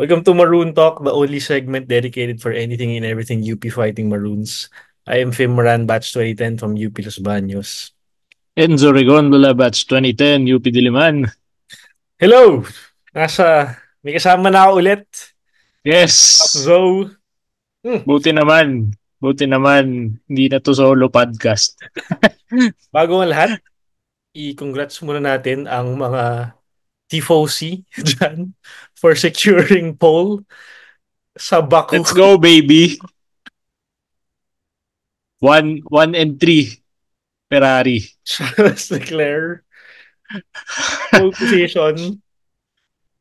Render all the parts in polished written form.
Welcome to Maroon Talk, the only segment dedicated for anything and everything UP Fighting Maroons. I am Fim Moran, batch 2010 from UP Los Baños. Enzo Rigondola, batch 2010, UP Diliman. Hello! May kasama na ako ulit. Yes! Zoe. Hmm. Buti naman. Buti naman. Hindi na to solo podcast. Bago ang lahat, i-congrats muna natin ang mga Tifosi dyan for securing pole sa Baku. Let's go, baby! 1 and 3. Ferrari. Charles Leclerc, pole position,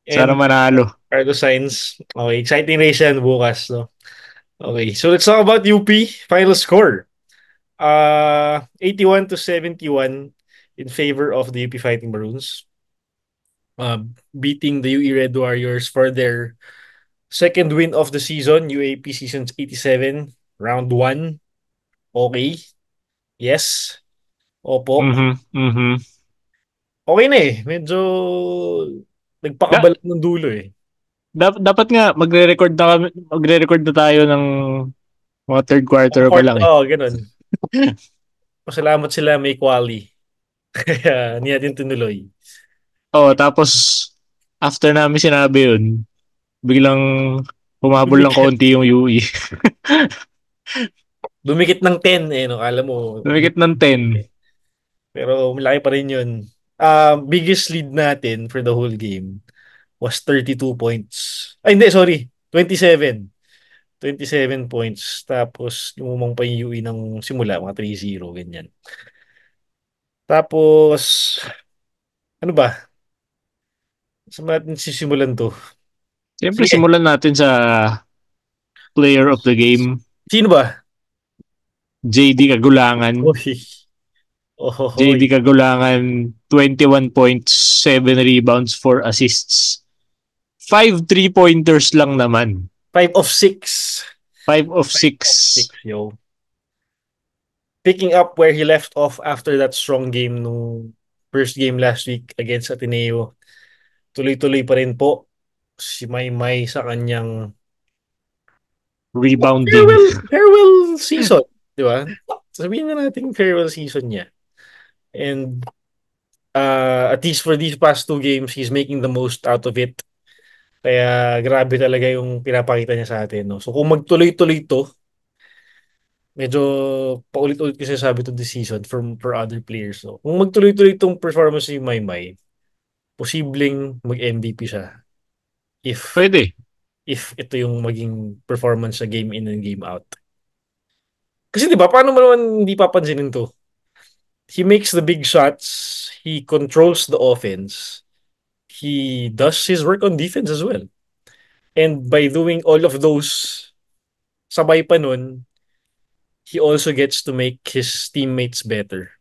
Sana and manalo. Carlos Sainz. Okay, exciting race yan bukas. No? Okay, so let's talk about UP final score. 81 to 71 in favor of the UP Fighting Maroons. Beating the UE Red Warriors for their second win of the season, UAP Seasons 87, round 1. Okay. Yes. Opo. Mhm, mhm. Okay na eh. Medyo Da- nagpakabalat ng dulo eh. dapat nga magre-record na tayo ng mga third quarter pa Fourth, lang eh. oh, ganun. Pasalamat sila may quali. Kaya hindi natin tinuloy. Oh, tapos after namin sinabi yun, biglang humabol lang Dumikit. konti yung UE. Dumikit ng 10 eh. No? Alam mo, Lumikit ng 10. pero malaki pa rin yun. Biggest lead natin for the whole game was 32 points. Ay, hindi, sorry. 27 points. Tapos, lumumang pa yung UE ng simula, mga 3-0, ganyan. Tapos, ano ba? Saan ba natin sisimulan to? Siyempre, Sige. simulan natin sa player of the game, Sino ba? JD Kagulangan. Oy. JD Ohoy. Kagulangan, 21 points, 7 rebounds, 4 assists. 5 3-pointers lang naman. 5 of 6. 5 of 5 of 6, 6. yo. Picking up where he left off after that strong game nung first game last week against Ateneo. Tuloy-tuloy pa rin po si Maymay sa kanyang Rebounding. farewell season, di ba? Sabihin na natin farewell season niya. And at least for these past two games, he's making the most out of it. Kaya grabe talaga yung pinapakita niya sa atin. No? So kung magtuloy-tuloy to, medyo paulit-ulit kasi sabi to this season for other players. No? Kung magtuloy-tuloy tong performance ni Maymay, posibleng mag-MVP siya if Pwede. if ito yung maging performance sa game in and game out. Kasi di ba, paano mo naman hindi papansinin to? He makes the big shots, he controls the offense, he does his work on defense as well. And by doing all of those, sabay pa nun, he also gets to make his teammates better.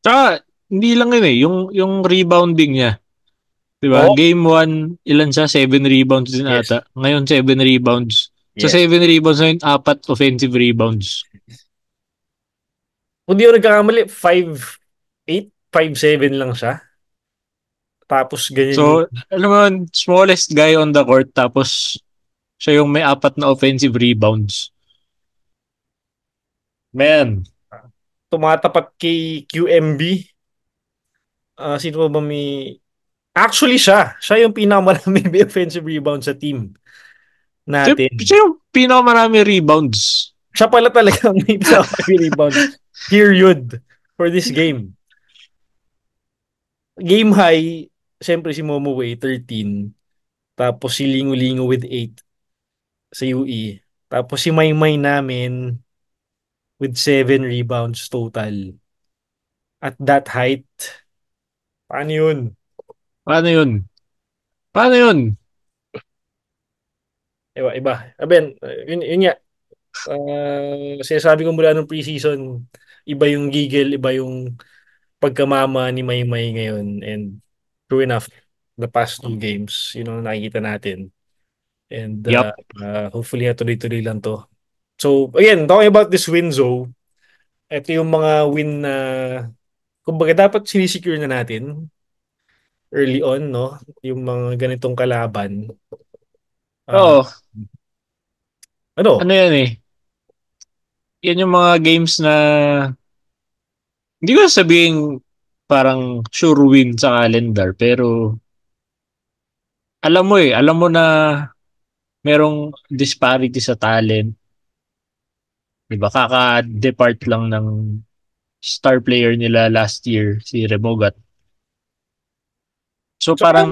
Tsaka, hindi lang yun eh. Yung rebounding niya. Diba? Oh, Game 1, ilan siya? 7 rebounds din yes. ata. Ngayon, 7 rebounds. Sa Yes. 7 rebounds ngayon, 4 offensive rebounds. Kung di ako nagkakamali, 5'8", 5'7" lang siya. Tapos ganyan yung So, alam mo yun, smallest guy on the court, tapos siya yung may 4 na offensive rebounds. Man, tumatapat kay QMB. Sino ba may... Actually, siya yung pinakamarami may offensive rebound sa team natin. siya yung pinakamarami rebounds. Siya pala talaga ang may pinakamarami rebounds. Period. For this game. Game high, siyempre si Momoway, 13. Tapos si Lingo-Lingo with 8 sa UE. Tapos si Maymay namin with 7 rebounds total. At that height, paano yun? Paano yun? Paano yun? Iba. Aben, yun nga. Sinasabi ko mula nung preseason, iba yung giggle, iba yung pagkamama ni Maymay ngayon. And true enough, the past two games, yun ang nakikita natin. And Yup. hopefully tuloy-tuloy lang to. So again, talking about this win, Zo, ito yung mga win na kumbaga dapat sinisecure na natin early on, no? Yung mga ganitong kalaban. Ah, Oo, ano ano? yan eh. Yan yung mga games na hindi ko sabihin parang sure win sa calendar pero alam mo na merong disparity sa talent. 'Di ba? Kaka-depart lang ng star player nila last year, si Remogat. So Tsaka, parang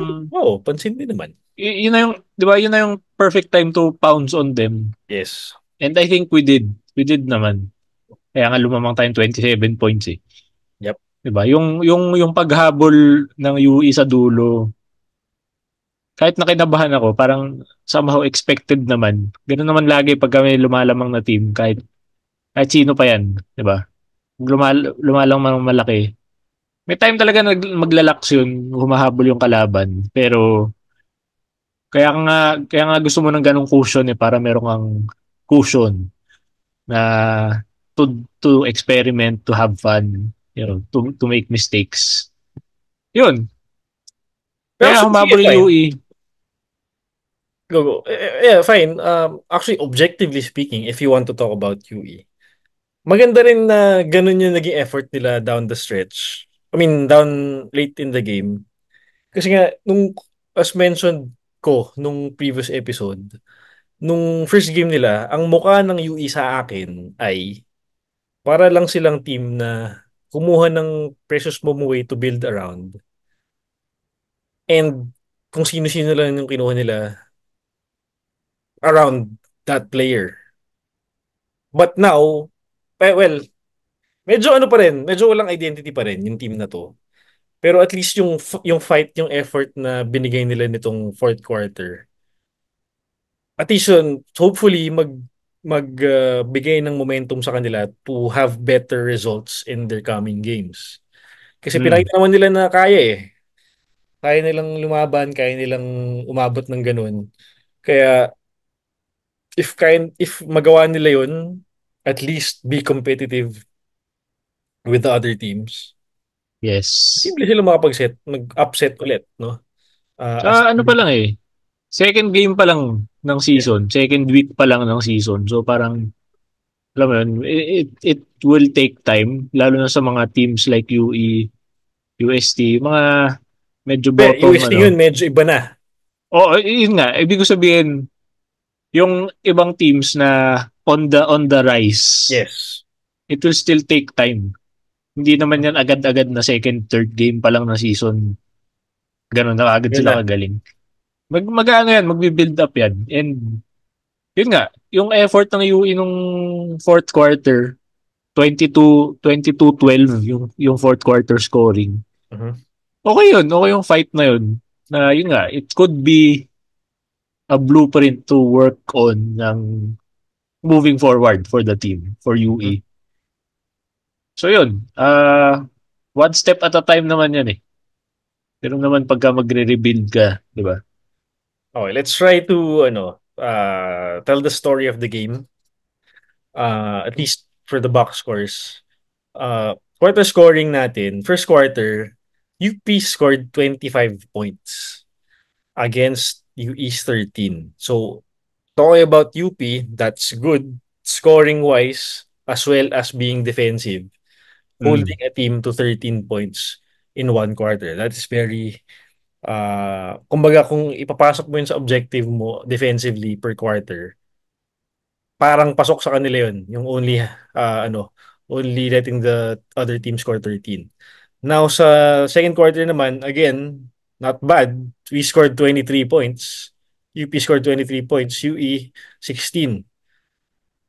pansin din naman. yun na yung, 'di ba? Yun na yung perfect time to pounce on them. Yes. And I think we did. We did naman. Kaya nga lumamang tayong 7 points eh. Yep. 'Di ba? Yung paghabol ng UE sa dulo, kahit nakinabahan ako, parang somehow expected naman. Ganun naman lagi pag kami lumalamang na team, kahit sino pa yan, 'di ba? Lumalang mga malaki. May time talaga maglalaks yun, humahabol yung kalaban. Pero kaya nga gusto mo ng ganong cushion eh para meron kang cushion na to experiment, to have fun, to make mistakes. Yun. Pero Kaya actually, sige, humabol yung fine. UE. Go, go. Yeah, fine. Actually, objectively speaking, if you want to talk about UE, maganda rin na ganun yung naging effort nila down the stretch. I mean, down late in the game. Kasi nga, as mentioned ko, nung previous episode, nung first game nila, ang mukha ng UE sa akin ay para lang silang team na kumuha ng Precious Momoway to build around. And kung sino-sino lang yung kinuha nila around that player. But now, well, medyo ano pa rin, medyo walang identity pa rin yung team na to. Pero at least yung fight, yung effort na binigay nila nitong fourth quarter. At least yun, hopefully bigay ng momentum sa kanila to have better results in their coming games. Kasi Mm. pinakita naman nila na kaya eh. Kaya nilang lumaban, kaya nilang umabot ng ganun. Kaya if magawa nila yun, at least be competitive with the other teams. Yes. Simple sila mag-upset ulit, no? As Tsaka ano pa lang eh. Second game pa lang ng season. Second week pa lang ng season. So parang, alam mo yun, it will take time. Lalo na sa mga teams like UE, UST, mga medyo bottom, UST yun, ano. medyo iba na. Oo, yun nga. Ibig ko sabihin, yung ibang teams na on the rise, Yes. it will still take time. Hindi naman yan agad-agad na second, third game pa lang na season. Ganun na agad Yun sila na. kagaling. Mag-ano yan, magbi-build up yan. And yun nga, yung effort ng UE nung fourth quarter, 22-12 yung fourth quarter scoring. Mhm. Okay yun, okay yung fight na yun. Na yun nga, it could be a blueprint to work on ng moving forward for the team, for Mhm. UE. So yun, one step at a time naman yan eh. Pero naman pagka magre-rebuild ka, di ba? Okay, let's try to tell the story of the game. At least for the box scores. Quarter scoring natin, first quarter, UP scored 25 points against UE's 13. So, talking about UP, that's good scoring wise as well as being defensive, Mm. holding a team to 13 points in one quarter. That is very kumbaga kung ipapasok mo yun sa objective mo defensively per quarter, parang pasok sa kanila yun, yung only letting the other team score 13. Now sa second quarter naman, again, not bad. We scored 23 points. UP scored 23 points. UE 16.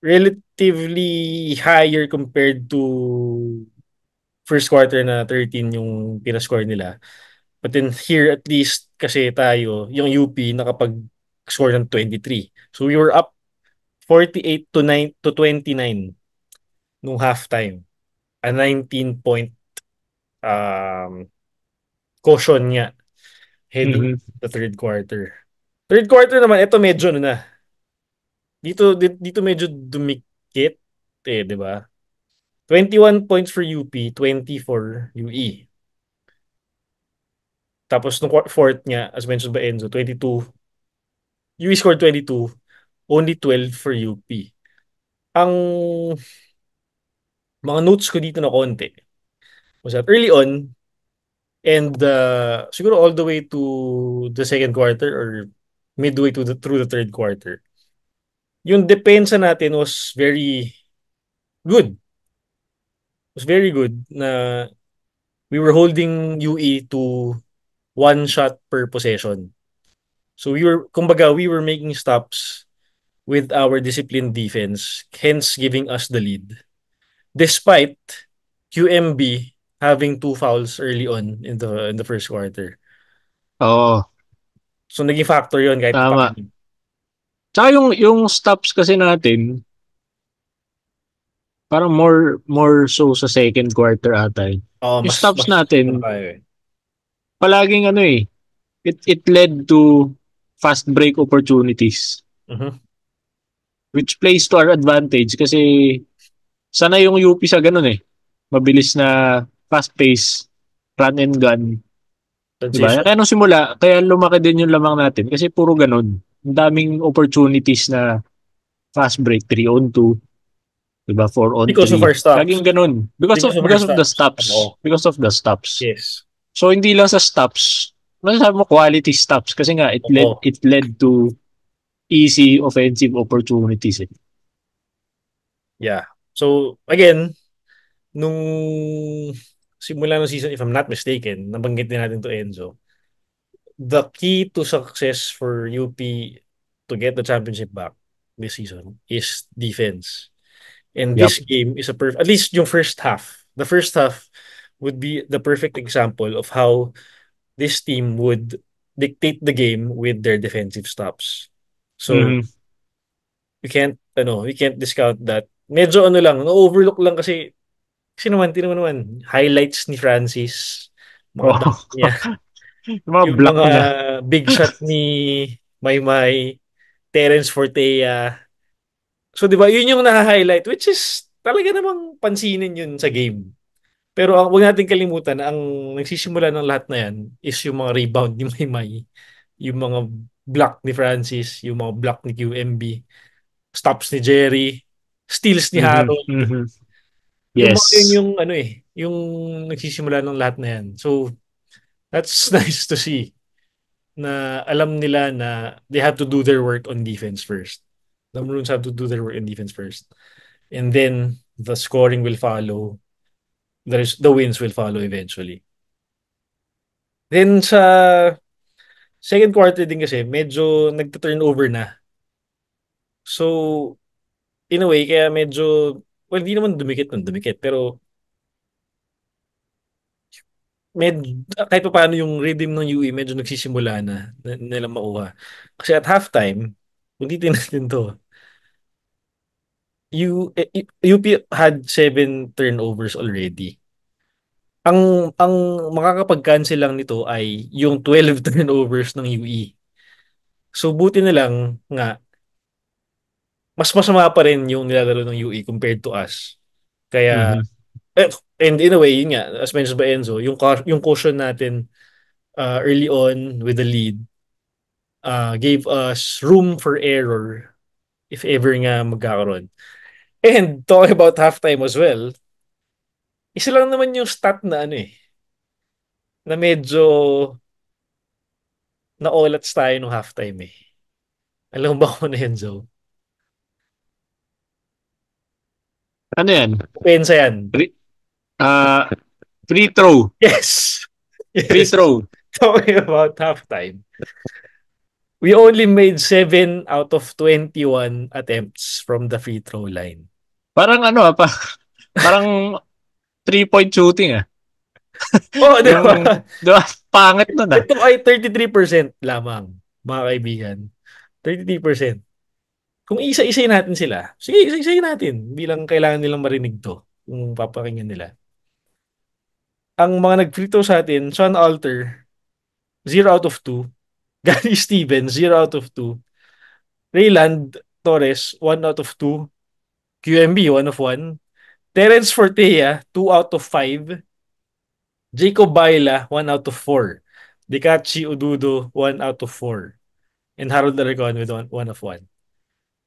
Relatively higher compared to first quarter na 13 yung pinascore nila. But then here at least kasi tayo, yung UP nakapag-score ng 23. So we were up 48 to 29 nung halftime. A 19 point um, caution niya heading Mhm. the third quarter. Third quarter naman, ito medyo ano na. Dito medyo dumikit eh, di ba? 21 points for UP, 20 for UE. Tapos nung fourth niya, as mentioned by Enzo, 22 UE scored 22, only 12 for UP. Ang mga notes ko dito na konti was that early on and siguro all the way to the second quarter or midway to the through the third quarter, yung depensa natin good. Was very good na we were holding UE to one shot per possession. So kumbaga, we were making stops with our disciplined defense, hence giving us the lead. Despite QMB having two fouls early on in the first quarter. Oo, So naging factor 'yon kahit tama. paano. Tsaka yung stops kasi natin, parang more so sa second quarter ata eh. Oo, Yung mas stops mas ano natin, tayo eh. palaging ano eh, it led to fast break opportunities. Mhm. Which plays to our advantage kasi sana yung UP sa ganun eh. Mabilis na fast pace, run and gun. Diba? Transition. Kaya nung simula, kaya lumaki din yung lamang natin kasi puro ganun. Ang daming opportunities na fast break, 3 on 2, diba? 4 on Because of 3. our stops. Laging ganun. Because of our Because of the stops. stops. Oo. Because of the stops. Yes. So hindi lang sa stops, masasabi mo quality stops kasi nga Oo. it led to easy offensive opportunities eh. Yeah. So again, nung simula ng season, if I'm not mistaken, nabanggit din natin to Enzo, the key to success for UP to get the championship back this season is defense. And Yup. this game is at least yung first half. The first half would be the perfect example of how this team would dictate the game with their defensive stops. So, Mhm. we can't discount that. Medyo ano lang, na-overlook lang kasi naman, tinan mo naman, highlights ni Francis, mga Oh. dunk niya, Yung mga yung block mga niya. big shot ni Maymay, Terence Fortea. So, di ba, yun yung na-highlight, which is talaga namang pansinin yun sa game. Pero wag natin kalimutan na ang nagsisimula ng lahat na yan is yung mga rebound ni Maymay, yung mga block ni Francis, yung mga block ni QMB, stops ni Jerry, steals ni Mhm. Harold. Mhm. Yung mga yun Yes. yung ano yung nagsisimula ng lahat na yan. So, that's nice to see na alam nila na they have to do their work on defense first. The Maroons have to do their work on defense first. And then the scoring will follow. The wins will follow eventually. Then sa second quarter din kasi medyo nagta-turnover na. So, in a way, kaya medyo, well, hindi naman dumikit, pero kahit pa paano yung rhythm ng UE medyo nagsisimula na nilang makuha. Kasi at halftime, kung titignan natin to, UP had 7 turnovers already. Ang makakapag-cancel lang nito ay yung 12 turnovers ng UE. So buti na lang nga mas masama pa rin yung nilalaro ng UE compared to us. Kaya Mhm. eh, and in a way yun nga as mentioned by Enzo, yung caution natin early on with the lead gave us room for error if ever nga magkakaroon. And talking about halftime as well, isa lang naman yung stat na na medyo na-olats tayo nung halftime eh. Alam mo ba kung ano yun, Joe? Ano yan? Opensa yan. Free, ah, free throw. Yes! Free Yes. throw. Talking about halftime. We only made 7 out of 21 attempts from the free throw line. Parang ano parang 3-point shooting ah. Oh, di ba? Yung, di ba? Pangit nun ah. Ito ay 33% lamang, mga kaibigan. 33%. Kung isa-isayin natin sila, sige, isa-isayin natin bilang kailangan nilang marinig to kung papakinggan nila. Ang mga nag-free throw sa atin, Sean Alter, 0 out of 2. Gary Stevens, 0 out of 2. Rayland Torres, 1 out of 2. QMB, 1 of 1. Terence Fortea, 2 out of 5. Jacob Baila, 1 out of 4. Dikachi Ududo, 1 out of 4. and Harold Alarcon with one of one.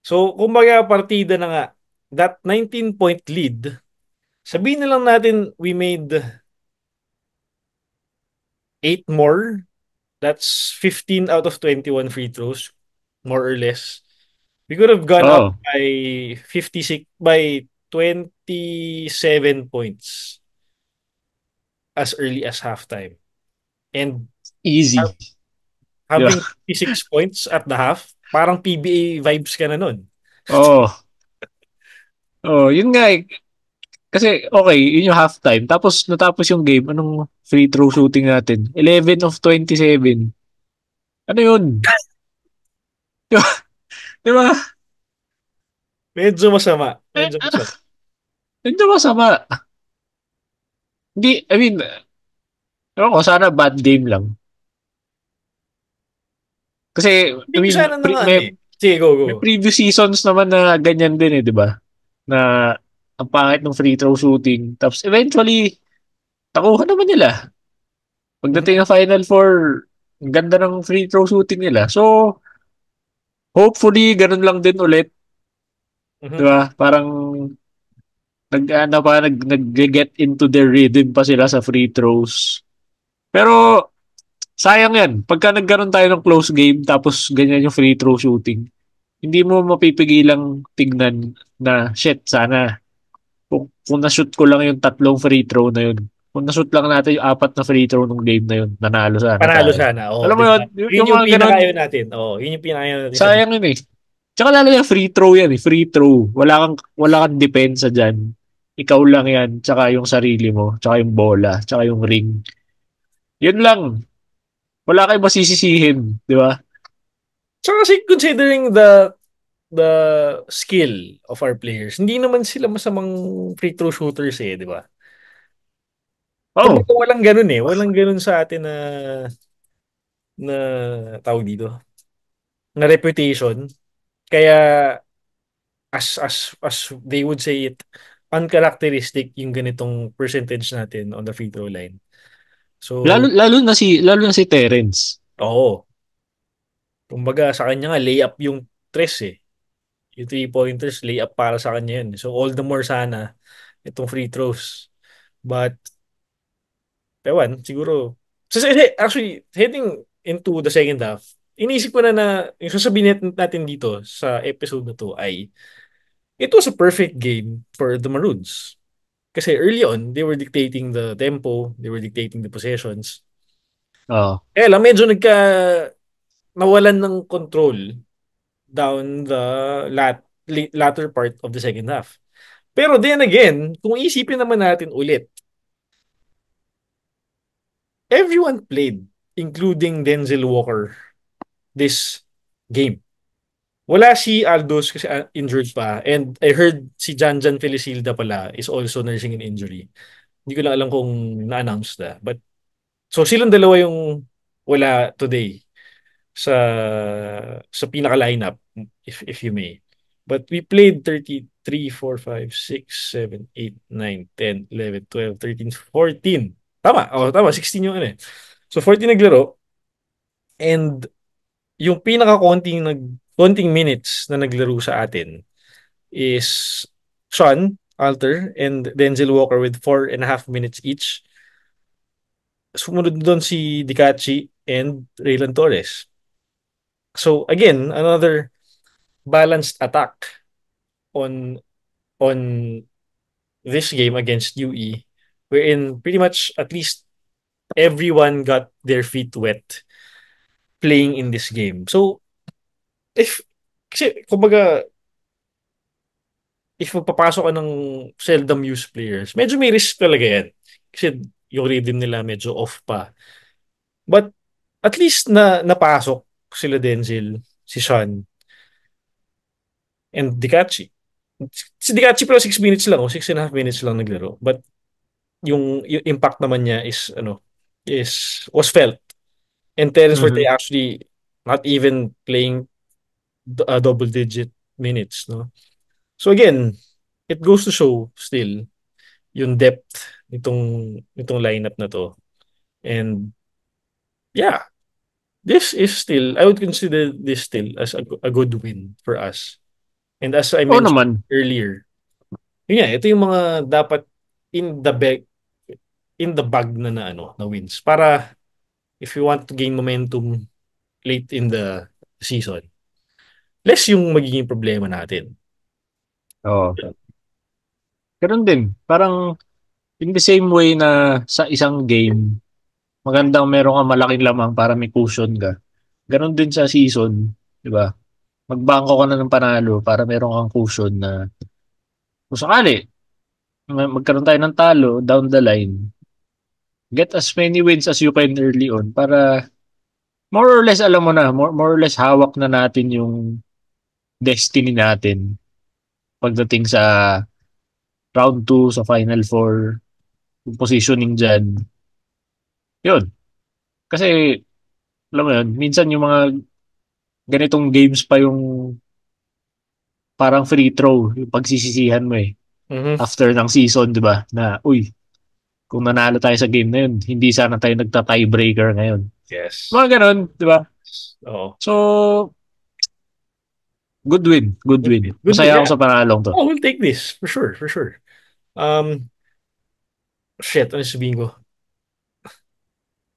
So, kumbaga partida na nga, that 19-point lead, sabihin na lang natin we made 8 more. That's 15 out of 21 free throws, more or less. We could have gone up Oh, by 56 by 27 points as early as halftime. And easy. Di ba? having 56 points at the half, parang PBA vibes ka na nun. Oh, oh, yun nga eh. Kasi, okay, yun yung halftime. Tapos, natapos yung game. Anong free throw shooting natin? 11 of 27. Ano yun? Di ba? Di ba? Medyo masama. Eh, Medyo masama. medyo masama. Hindi, I mean, ewan ko, sana bad game lang. Kasi, Hindi I ko mean, sana na nga ano may, eh. Sige, go, go. may previous seasons naman na ganyan din eh, di ba? Na ang pangit ng free throw shooting. Tapos, eventually, nakuha naman nila. Mhm, Pagdating ng Final Four, ang ganda ng free throw shooting nila. So, hopefully, ganun lang din ulit. Di mhm. ba? Parang ano pa, nag-get into their rhythm pa sila sa free throws. Pero, sayang yan. Pagka nagkaroon tayo ng close game, tapos ganyan yung free throw shooting, hindi mo mapipigilang tignan na, shit, sana, kung na-shoot ko lang yung tatlong free throw na yun, kung na-shoot lang natin yung apat na free throw ng game na yun, nanalo sana Panalo tayo. sana. Oh, Alam mo 'di yun, ba? yung Yun yung mga ganon, pinakaayaw natin. Oh, yun yung pinakaayaw natin sa sayang yun eh. Tsaka lalo yung free throw yan eh, free throw. Wala kang depensa dyan. Ikaw lang yan, tsaka yung sarili mo, tsaka yung bola, tsaka yung ring. Yun lang. Wala kayong masisisihin, di ba? So kasi considering the skill of our players, hindi naman sila masamang free throw shooters eh, di ba? Oh, Kumbaga walang ganun eh. Walang ganun sa atin na tawag dito, na reputation. Kaya as they would say it, uncharacteristic yung ganitong percentage natin on the free throw line. lalo, So, lalo na si Terence. oo. Kumbaga sa kanya nga layup yung tres eh. Yung three-pointers, layup para sa kanya yun. So, all the more sana itong free throws. But, ewan, siguro. Actually, heading into the second half, inisip ko na yung sasabihin natin dito sa episode na to ay, it was a perfect game for the Maroons. Kasi early on, they were dictating the tempo, they were dictating the possessions. Oh. Kaya lang, medyo nawalan ng control down the latter part of the second half. Pero then again, kung isipin naman natin ulit, everyone played, including Denzel Walker, this game. Wala si Aldous kasi injured pa. And I heard si Janjan Felicilda pala is also nursing an injury. Hindi ko lang alam kung na-announce na. But, so silang dalawa yung wala today sa pinaka-lineup, if you may. But we played 33, 4, 5, 6, 7, 8, 9, 10, 11, 12, 13, 14. Tama. Oh, tama. 16 yung ano eh. So 14 naglaro and yung konting minutes na naglaro sa atin is Sean Alter and Denzel Walker with 4.5 minutes each. Sumunod doon si Dicachi and Raylan Torres. So again, another balanced attack on on this game against UE, wherein pretty much at least everyone got their feet wet playing in this game. So if kasi kumbaga if magpapasok ka ng seldom used players, medyo may risk talaga yan. Kasi yung rhythm nila medyo off pa. But at least na napasok sila Denzel, si Sean, and Dicachi. Si Dicachi pero 6 minutes lang o 6.5 minutes lang naglaro. But yung impact naman niya is was felt. And Terence Forte Mhm. actually not even playing a double digit minutes, no? So again, it goes to show still yung depth nitong lineup na to. And yeah, I would consider this still as a good win for us. And as I Oo mentioned naman. earlier, yun nga, ito yung mga dapat in the bag in the bag na wins para if you want to gain momentum late in the season, less yung magiging problema natin. Oo. Ganun din. Parang in the same way na sa isang game, magandang meron kang malaking lamang para may cushion ka. Ganun din sa season, di ba? Magbangko ka na ng panalo para meron kang cushion na kung sakali, magkaroon tayo ng talo down the line, get as many wins as you can early on para more or less alam mo na, more or less hawak na natin yung destiny natin pagdating sa round 2 sa Final Four, yung positioning dyan. Yun. Kasi, alam mo yun, minsan yung mga ganitong games pa yung parang free throw, yung pagsisisihan mo eh. Mhm. After ng season, di ba? Na, uy, kung nanalo tayo sa game na yun, hindi sana tayo nagta-tiebreaker ngayon. Yes. Mga ganon, di ba? Oo. So, good win, good Good win. win. Good win. Masaya ako Yeah. sa panalong to. Oh, we'll take this. For sure. For sure. Um, shit. Ano sabihin ko?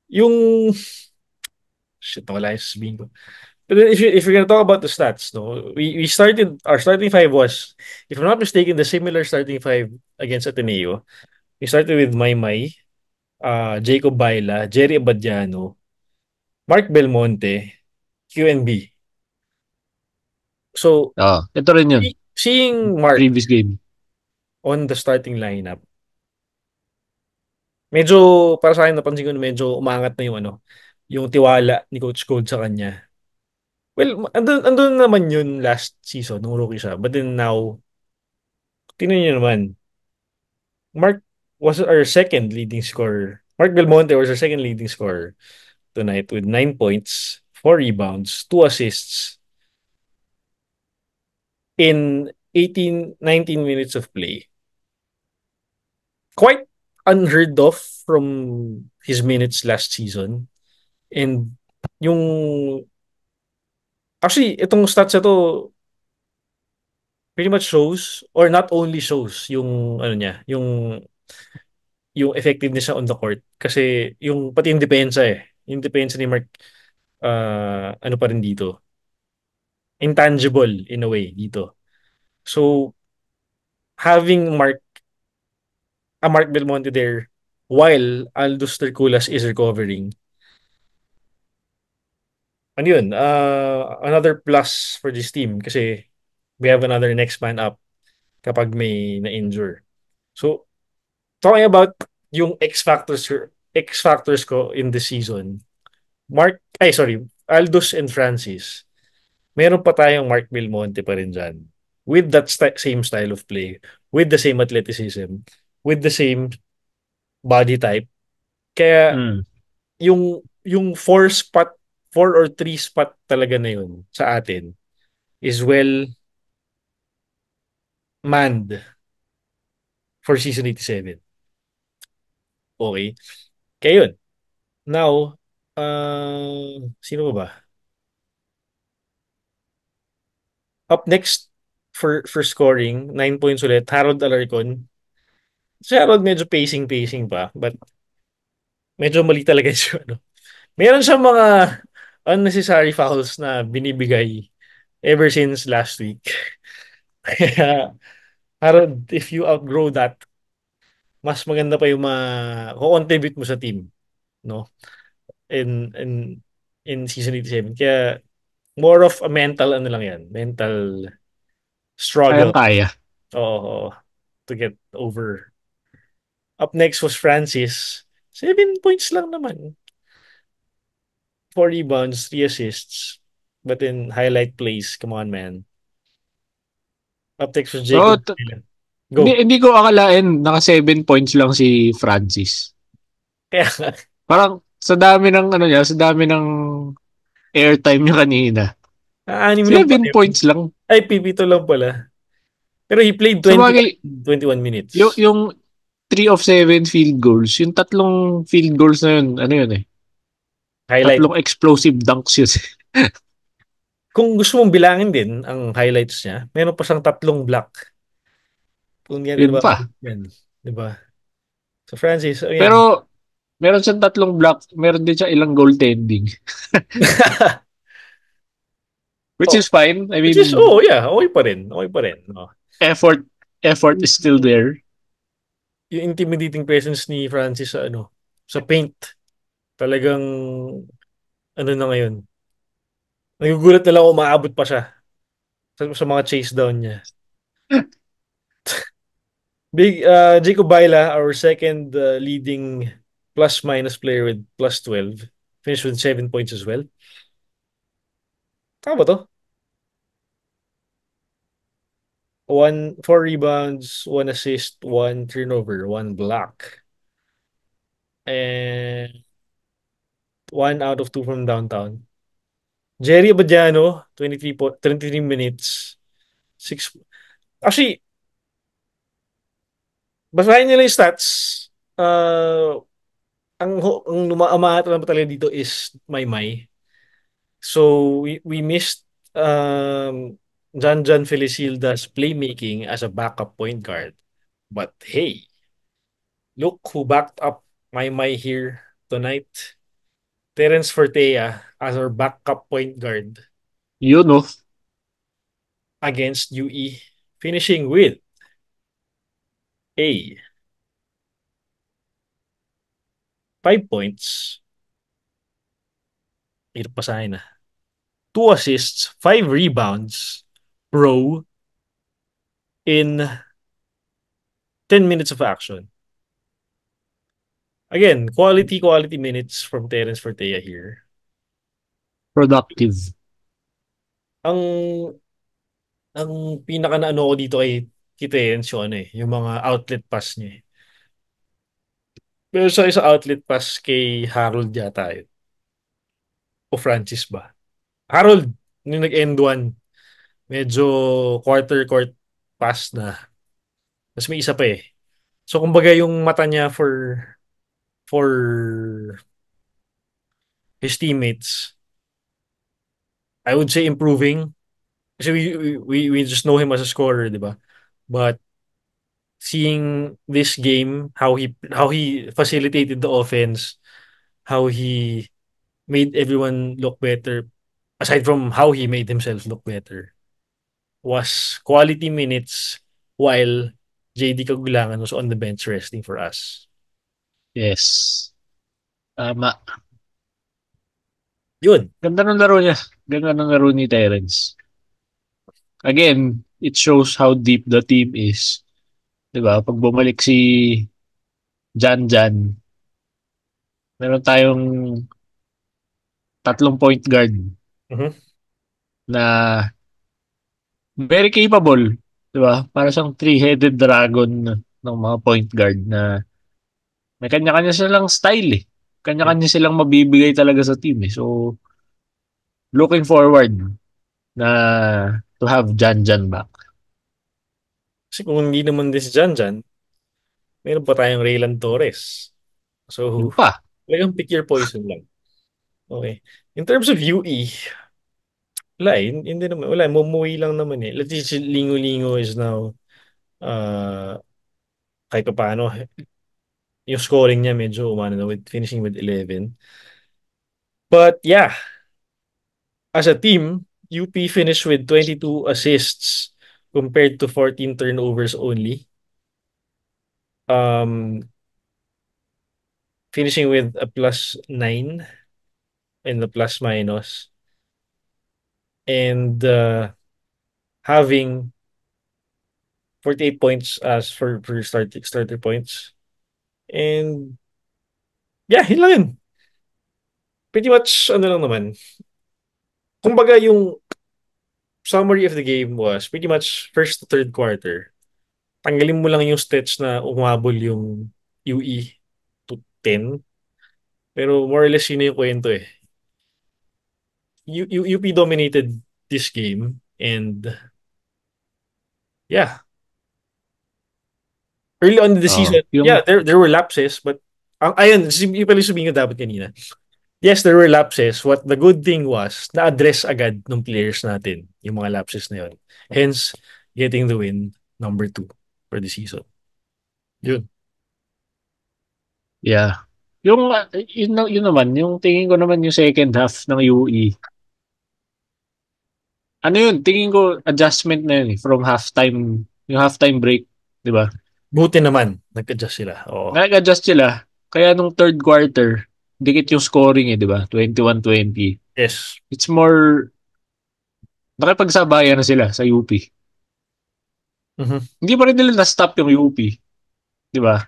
Yung... Shit, wala yung sabihin ko. But then if you're gonna talk about the stats, no, we started our starting five was, if I'm not mistaken, the similar starting five against Ateneo. We started with Maymay, Jacob Baila, Jerry Abadiano, Mark Belmonte, QNB. So Ito rin yun. seeing Mark Previous game. on the starting lineup, medyo para sa akin napansin ko na medyo umangat na yung tiwala ni Coach Code sa kanya. Well, andun naman yun last season nung rookie siya. But then now, tingnan niyo naman, Mark was our second leading scorer. Mark Belmonte was our second leading scorer tonight with 9 points, 4 rebounds, 2 assists in 19 minutes of play. Quite unheard of from his minutes last season. And yung actually itong stats na to pretty much shows or not only shows yung niya, yung effectiveness niya on the court kasi yung pati yung depensa yung depensa ni Mark ano pa rin dito, intangible in a way dito. So having a Mark Belmonte there while Aldous Terculas is recovering, ano yun, another plus for this team kasi we have another next man up kapag may na-injure. So talking about yung X factors ko in the season, Aldous and Francis. Meron pa tayong Mark Belmonte pa rin dyan. With that same style of play, with the same athleticism, with the same body type. Kaya Mm. yung four or three spot talaga na yun sa atin is well manned for season 87. Okay? Kaya yun. Now, sino ba ba? Up next for scoring, 9 points ulit, Harold Alarcon. Si Harold medyo pacing pa, but medyo mali talaga siya. Meron siyang mga unnecessary fouls na binibigay ever since last week. Kaya, Harold, if you outgrow that, mas maganda pa yung contribute mo sa team, no? In in season 87. Kaya more of a mental ano lang yan, mental struggle. Kayang-kaya. Oo, to get over. Up next was Francis. 7 points lang naman. 4 rebounds, 3 assists. But in highlight plays, come on, man. Up next was Oo, Jacob. hindi, Go. hindi ko akalain naka 7 points lang si Francis. Kaya nga, Parang sa dami ng ano niya, sa dami ng airtime niya kanina. anim lang pala 7 yun. points lang. Ay, PPito lang pala. Pero he played Sa bagay, 21 yung, minutes. yung 3 of 7 field goals, yung tatlong field goals na yun, ano yun eh. Highlight. Tatlong explosive dunks yun. Kung gusto mong bilangin din ang highlights niya, meron pa siyang tatlong block. Kung yan din Yun pa. nababanggit yan. Di ba? So Francis, Pero again. meron siyang tatlong block, meron din siya ilang goaltending. Which Oh, is fine. I which is, mean, oh yeah, okay pa rin. Okay pa rin. No? effort effort is still there. Yung intimidating presence ni Francis sa sa paint. Talagang, ano na ngayon. Nagugulat na lang kung maabot pa siya sa mga chase down niya. Big Jacob Baila, our second leading plus minus player with plus 12. Finished with 7 points as well. Tama ba to? One, four rebounds, one assist, one turnover, one block. And one out of two from downtown. Jerry Abadiano, 23 minutes. Six. Actually, basahin nila yung stats. Uh, ang umaata lang talaga dito is Maymay. So we missed John Felicilda's playmaking as a backup point guard. But hey, look who backed up Maymay here tonight. Terence Fortea as our backup point guard Yun, no? against UE, finishing with a 5 points. Hirap pasahin na. Two assists, five rebounds, bro, in 10 minutes of action. Again, quality minutes from Terence Fortea here. Productive. Ang ang pinaka na ano ko dito kay Terence yung yung mga outlet pass niya. Pero sa isang outlet pass kay Harold yata yun. O Francis ba? Harold, yung nag-end one, medyo quarter court pass na. Tapos may isa pa eh. So kumbaga yung mata niya for his teammates, I would say improving. Kasi we just know him as a scorer, di ba? But seeing this game, how he facilitated the offense, how he made everyone look better, aside from how he made himself look better, was quality minutes while JD Kagulangan was on the bench resting for us. Yes. Tama. Yun. Ganda ng laro niya. Ganda ng laro ni Terence. Again, it shows how deep the team is. 'Di ba? Pag bumalik si Jan Jan, meron tayong tatlong point guard Mhm. na very capable. 'Di ba? Para siyang three-headed dragon ng mga point guard na may kanya-kanya silang style eh. Yeah. Kanya-kanya silang mabibigay talaga sa team eh. So, looking forward na to have Jan Jan back. Kasi kung hindi naman din si Jan Jan, meron pa tayong Raylan Torres. So, Yun pa. talagang pick your poison lang. Okay. In terms of UE, wala eh. Hindi naman. Wala. Mumuwi lang naman eh. Let's see, si Lingo-Lingo is now kahit pa paano, yung scoring niya medyo umano na with finishing with 11. But yeah, as a team, UP finished with 22 assists compared to 14 turnovers only. Um, Finishing with a plus 9 in the plus minus and having 48 points as for starter points. And yeah, yun lang yun. Pretty much ano lang naman. Kumbaga yung summary of the game was pretty much first to third quarter. Tanggalin mo lang yung stretch na umabol yung UE to 10. Pero more or less yun na yung kwento eh. UP dominated this game and yeah, early on in the season, Oh, yeah, yung there were lapses but ayun, yung pala yung sabihin ko dapat kanina. yes, there were lapses. What the good thing was, na-address agad ng players natin yung mga lapses na yun. Hence, getting the win, number 2 for the season. Yun. Yeah. Yung, yun naman, yung tingin ko naman yung second half ng UE. Ano yun, tingin ko adjustment na yun eh, from halftime, yung halftime break, di ba? Buti naman, nag-adjust sila. Oo. Nag-adjust sila. Kaya nung third quarter, dikit yung scoring eh, di ba? 21-20. Yes. It's more, nakipagsabayan na sila sa UP. Mhm. Hindi pa rin nila na-stop yung UP, di ba?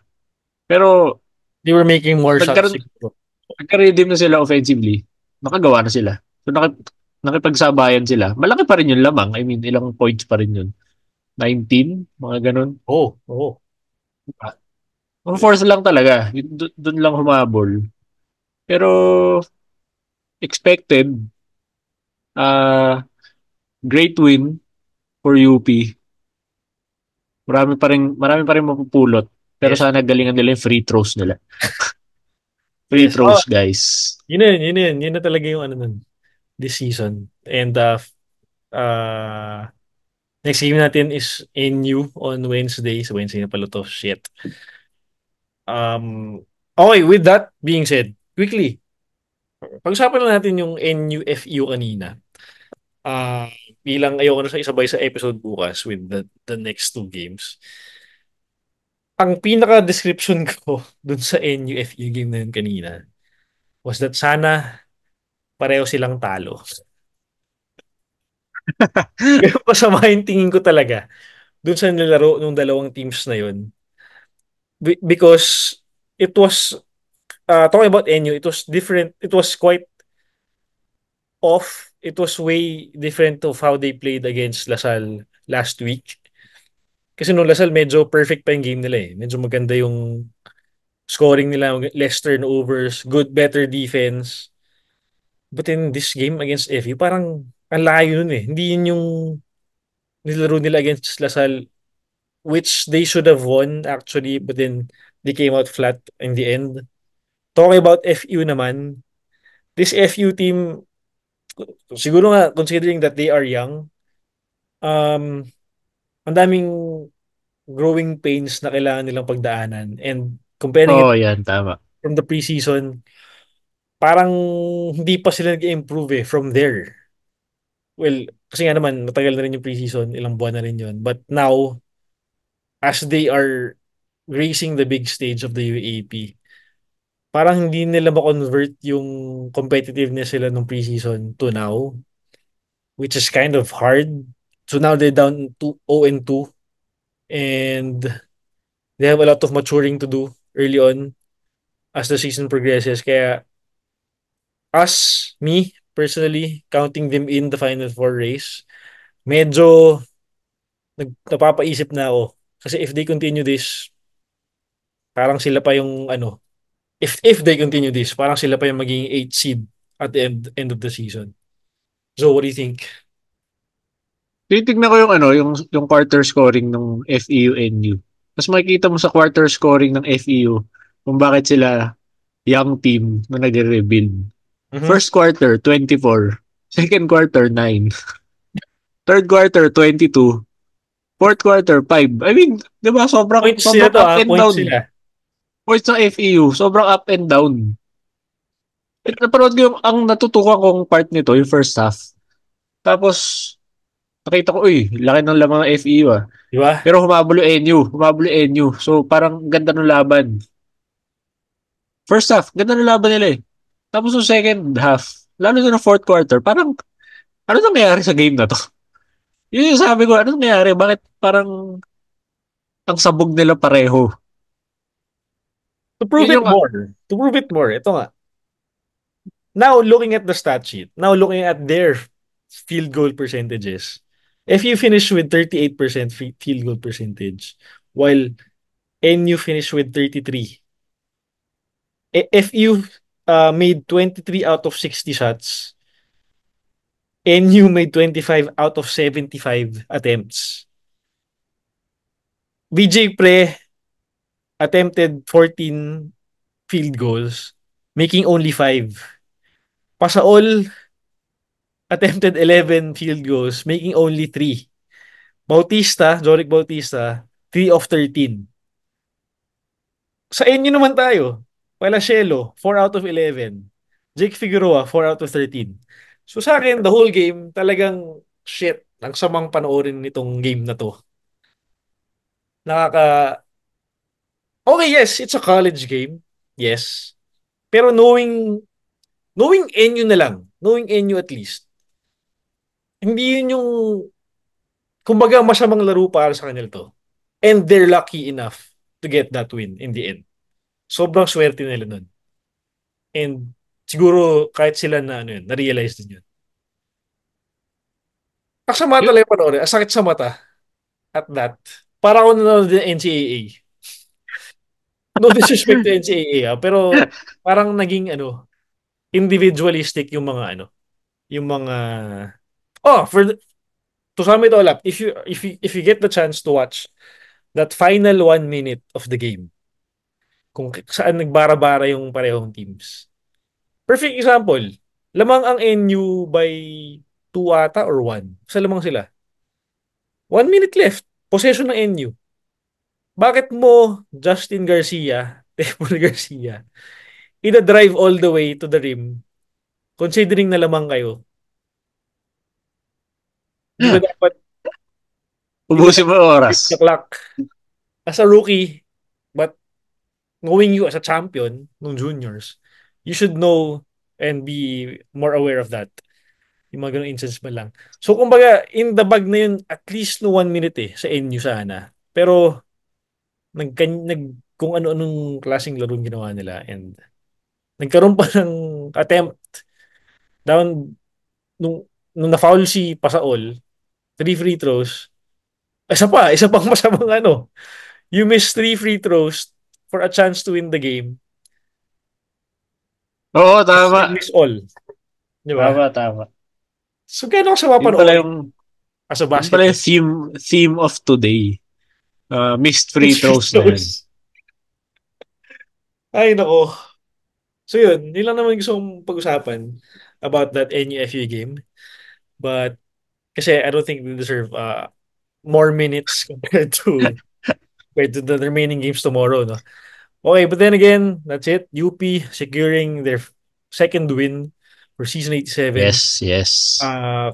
Pero They were making more shots nagkaroon, siguro. nagka-redeem na sila offensively. Nakagawa na sila. So nakipagsabayan sila. Malaki pa rin yung lamang. I mean, ilang points pa rin yun. 19, mga ganun. Oh, oh. Ang force lang talaga. Doon lang humabol. Pero expected, uh, great win for UP. Marami pa rin mapupulot. Pero Yes. sana galingan nila yung free throws nila. Free Yes. Oh, throws, guys. yun na yun, yun na yun. Yun na talaga yung ano nun, this season. And uh, next game natin is NU on Wednesday. So Wednesday na pala to. Shit. Okay, with that being said, quickly, pag-usapan na natin yung NUFU kanina. Ah, bilang ayoko na sa isabay sa episode bukas with the next two games. Ang pinaka-description ko dun sa NUFU game na yun kanina was that sana pareho silang talo. Ganun masama yung tingin ko talaga dun sa nilaro ng dalawang teams na yun. Because it was, talking about NU, it was different. It was quite off. It was way different of how they played against Lasal last week. Kasi nung Lasal, medyo perfect pa yung game nila eh. Medyo maganda yung scoring nila, less turnovers, good, better defense. But in this game against FU, parang ang layo nun eh. Hindi yun yung nilaro nila against Lasal, which they should have won actually, but then they came out flat in the end. Talking about FU naman, this FU team, siguro nga, considering that they are young, um, ang daming growing pains na kailangan nilang pagdaanan. And comparing it Oo, yan, tama. from the preseason, parang hindi pa sila nag-improve eh from there. Well, kasi nga naman, matagal na rin yung preseason, ilang buwan na rin yun. But now, as they are racing the big stage of the UAP, parang hindi nila ma-convert yung competitiveness sila nung preseason to now, which is kind of hard. So now they're down to 0-2 and they have a lot of maturing to do early on as the season progresses. Kaya me, personally, counting them in the Final Four race, medyo napapaisip na ako. Kasi if they continue this, parang sila pa yung ano, if they continue this, parang sila pa yung magiging 8 seed at the end of the season. So what do you think? Titignan ko yung ano, yung quarter scoring ng FEU-NU. Mas makikita mo sa quarter scoring ng FEU kung bakit sila young team na nagre-rebuild. Mhm. First quarter, 24. Second quarter, 9. Third quarter, 22. Fourth quarter, 5. I mean, di ba, sobrang, Points sila sobrang to up ah, and points down. sila. Points ng FEU, sobrang up and down. Napanood ko yung, ang natutukan kong part nito, yung first half. Tapos, nakita ko, uy, laki ng lamang ng FEU ah. Di ba? Pero humabol yung NU. Humabol yung NU. So, parang ganda ng laban. First half, ganda ng laban nila eh. Tapos yung second half, lalo na ng fourth quarter, parang, ano nangyayari sa game na to? Yun yung sabi ko, ano nangyayari? Bakit parang ang sabog nila pareho? To prove Yun it yung, more. To prove it more. Ito nga. Now looking at the stat sheet. Now looking at their field goal percentages. If you finish with 38% field goal percentage, while NU finished with 33. If you made 23 out of 60 shots, NU made 25 out of 75 attempts. BJ Pre attempted 14 field goals, making only 5. Pasaol attempted 11 field goals, making only 3. Bautista, Joric Bautista, 3 of 13. Sa inyo naman tayo. Palasielo, 4 out of 11. Jake Figueroa, 4 out of 13. So sa akin, the whole game, talagang shit. Ang samang panoorin nitong game na to. Nakaka... Okay, yes, it's a college game. Yes. Pero knowing NU na lang, knowing NU at least, hindi yun yung, kumbaga, masamang laro para sa kanila to. And they're lucky enough to get that win in the end. Sobrang swerte nila nun. And siguro kahit sila na ano yun, na-realize din yun. Kasama Yun. talaga yung panoorin. Ang sakit sa mata at that. Para ako nanonood ng NCAA. No disrespect to NCAA pero parang naging ano, individualistic yung mga ano, yung mga oh, to sum it all up, if you get the chance to watch that final 1 minute of the game, kung saan nagbara-bara yung parehong teams. Perfect example, lamang ang NU by 2 ata or 1. Sa lamang sila. 1 minute left. Possession ng NU. Bakit mo Justin Garcia, Tepol Garcia, ina-drive all the way to the rim considering na lamang kayo? Di ba dapat di ba Ubusin mo dapat yung hit the oras. clock as a rookie but knowing you as a champion nung juniors, you should know and be more aware of that. Yung mga ganong instance man lang. So, kumbaga, in the bag na yun, at least no 1 minute sa NU sana. Pero, kung ano-anong klaseng laro yung ginawa nila and nagkaroon pa ng attempt down nung na-foul si Pasaol, 3 free throws. Isa pang masamang ano. You miss 3 free throws for a chance to win the game. Oo, And tama. miss all. Di ba? Tama, tama. So, gano'n ko siya Yun pala mapanoorin yung, as a yun pala basketball. yung theme of today. Missed free Miss free throws na yan. throws. Ay, nako. So, yun lang naman gusto kong pag-usapan about that NUFU game. But, kasi I don't think they deserve more minutes compared to the remaining games tomorrow, no? Okay, but then again, that's it. UP securing their second win for season 87. Yes, yes.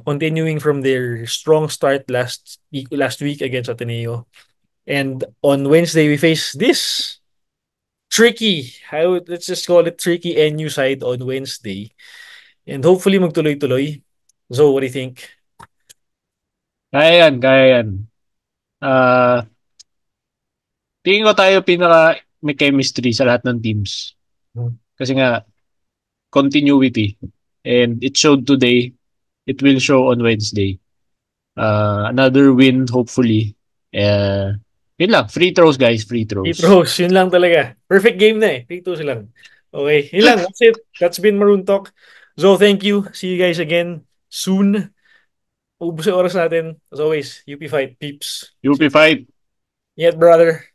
Continuing from their strong start last week against Ateneo. And on Wednesday, we face this tricky, let's just call it tricky NU side on Wednesday. And hopefully magtuloy-tuloy. So, what do you think? Kaya yan, kaya yan. Ah, tingin ko tayo pinaka may chemistry sa lahat ng teams. Hmm. Kasi nga, continuity. And it showed today. It will show on Wednesday. Another win, hopefully. Yun lang. Free throws, guys. Free Free throws. throws, yun lang talaga. Perfect game na eh. 3-2 lang. Okay, yun lang. That's it. That's been Maroon Talk. So, thank you. See you guys again soon. Ubus yung oras natin. As always, UP Fight, peeps. UP fight. Yeah, brother.